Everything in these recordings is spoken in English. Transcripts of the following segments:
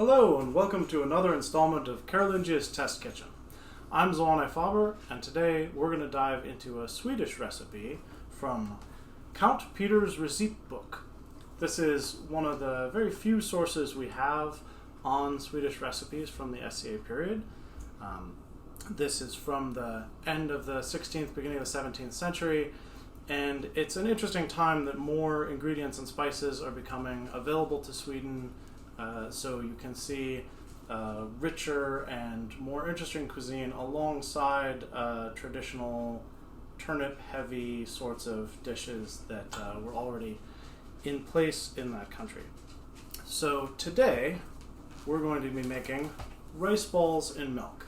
Hello and welcome to another installment of Carolingia's Test Kitchen. I'm Zwane Faber, and today we're going to dive into a Swedish recipe from Count Peter's Receipt Book. This is one of the very few sources we have on Swedish recipes from the SCA period. This is from the end of the 16th, beginning of the 17th century, and it's an interesting time that more ingredients and spices are becoming available to Sweden. So you can see richer and more interesting cuisine alongside traditional turnip-heavy sorts of dishes that were already in place in that country. So today we're going to be making rice balls in milk.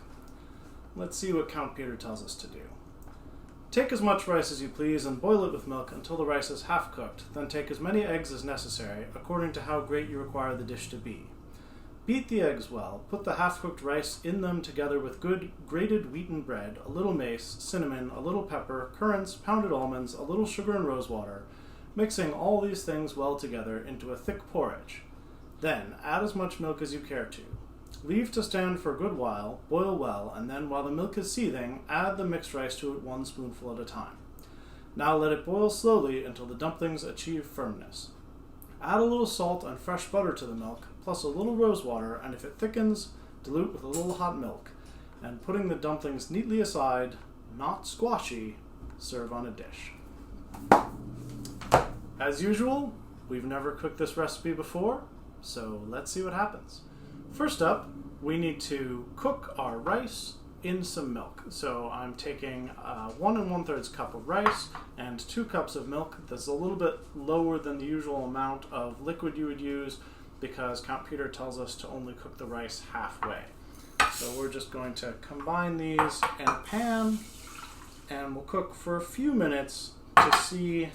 Let's see what Count Peter tells us to do. Take as much rice as you please and boil it with milk until the rice is half cooked. Then take as many eggs as necessary, according to how great you require the dish to be. Beat the eggs well, put the half-cooked rice in them together with good grated wheaten bread, a little mace, cinnamon, a little pepper, currants, pounded almonds, a little sugar and rosewater, mixing all these things well together into a thick porridge. Then add as much milk as you care to. Leave to stand for a good while, boil well, and then while the milk is seething, add the mixed rice to it 1 spoonful at a time. Now let it boil slowly until the dumplings achieve firmness. Add a little salt and fresh butter to the milk, plus a little rosewater, and if it thickens, dilute with a little hot milk, and putting the dumplings neatly aside, not squashy, serve on a dish. As usual, we've never cooked this recipe before, so let's see what happens. First up, we need to cook our rice in some milk. So I'm taking 1 1/3 cup of rice and 2 cups of milk. That's a little bit lower than the usual amount of liquid you would use because Count Peter tells us to only cook the rice halfway. So we're just going to combine these in a pan and we'll cook for a few minutes to see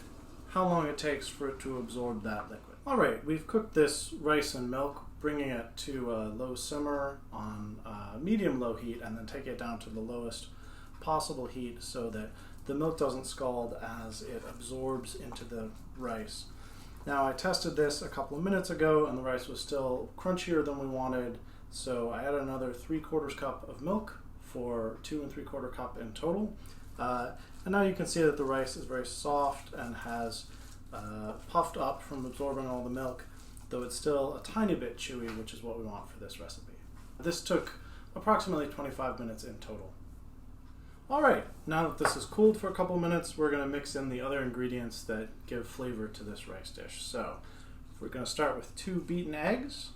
how long it takes for it to absorb that liquid. Alright, we've cooked this rice and milk, bringing it to a low simmer on medium-low heat, and then take it down to the lowest possible heat so that the milk doesn't scald as it absorbs into the rice. Now I tested this a couple of minutes ago and the rice was still crunchier than we wanted, so I added another 3/4 cup of milk for 2 3/4 cup in total. And now you can see that the rice is very soft and has puffed up from absorbing all the milk, though it's still a tiny bit chewy, which is what we want for this recipe. This took approximately 25 minutes in total. Alright, now that this is cooled for a couple minutes, we're going to mix in the other ingredients that give flavor to this rice dish. So, we're going to start with 2 beaten eggs.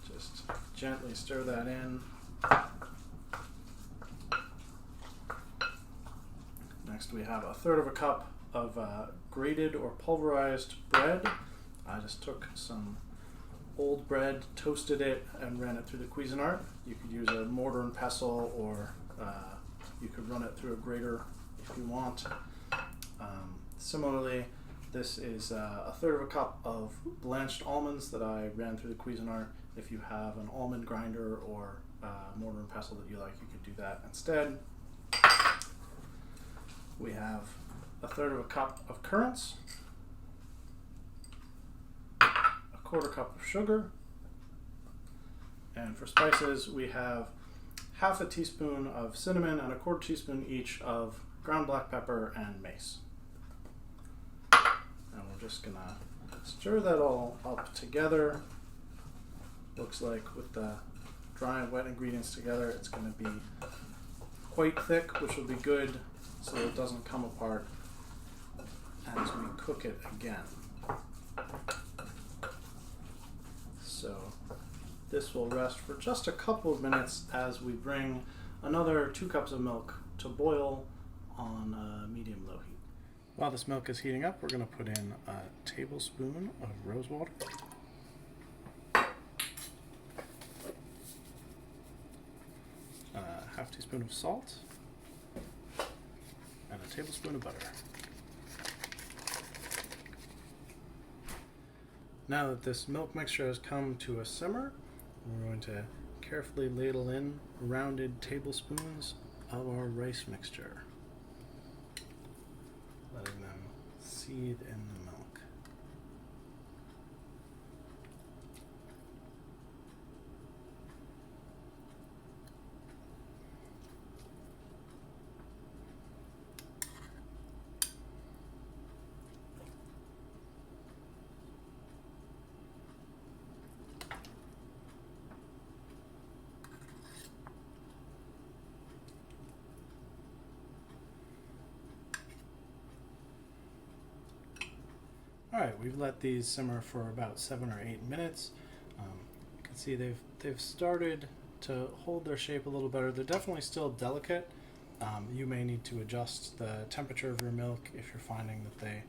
Just gently stir that in. Next we have 1/3 cup of grated or pulverized bread. I just took some old bread, toasted it, and ran it through the Cuisinart. You could use a mortar and pestle, or you could run it through a grater if you want. Similarly, this is 1/3 cup of blanched almonds that I ran through the Cuisinart. If you have an almond grinder or mortar and pestle that you like, you could do that instead. We have 1/3 cup of currants, 1/4 cup of sugar, and for spices we have 1/2 teaspoon of cinnamon and 1/4 teaspoon each of ground black pepper and mace. And we're just gonna stir that all up together. Looks like with the dry and wet ingredients together it's going to be quite thick, which will be good so it doesn't come apart as we cook it again. So this will rest for just a couple of minutes as we bring another 2 cups of milk to boil on medium-low heat. While this milk is heating up, we're going to put in a tablespoon of rosewater, a 1/2 teaspoon of salt, and a tablespoon of butter. Now that this milk mixture has come to a simmer, we're going to carefully ladle in rounded tablespoons of our rice mixture, letting them seethe in the milk. Alright, we've let these simmer for about 7 or 8 minutes. You can see they've started to hold their shape a little better. They're definitely still delicate. You may need to adjust the temperature of your milk if you're finding that they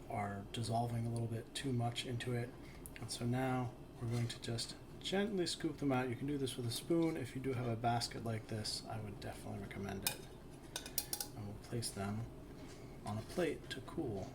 are dissolving a little bit too much into it. And so now we're going to just gently scoop them out. You can do this with a spoon. If you do have a basket like this, I would definitely recommend it. And we'll place them on a plate to cool.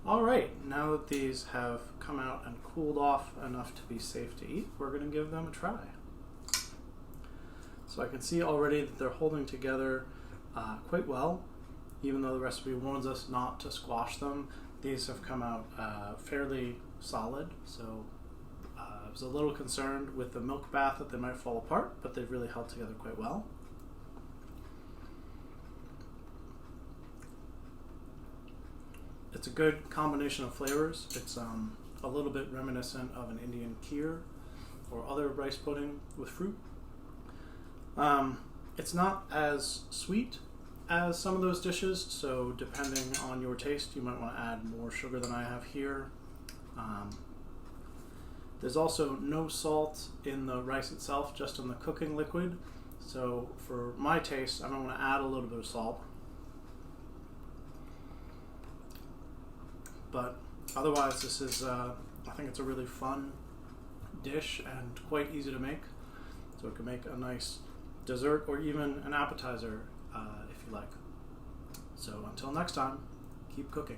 Alright, now that these have come out and cooled off enough to be safe to eat, we're going to give them a try. So I can see already that they're holding together quite well. Even though the recipe warns us not to squash them, these have come out fairly solid. So I was a little concerned with the milk bath that they might fall apart, but they've really held together quite well. It's a good combination of flavors. It's a little bit reminiscent of an Indian kheer or other rice pudding with fruit. It's not as sweet as some of those dishes, so depending on your taste, you might want to add more sugar than I have here. There's also no salt in the rice itself, just in the cooking liquid. So for my taste, I might want to add a little bit of salt. But otherwise, this is, I think it's a really fun dish and quite easy to make. So it can make a nice dessert or even an appetizer if you like. So until next time, keep cooking.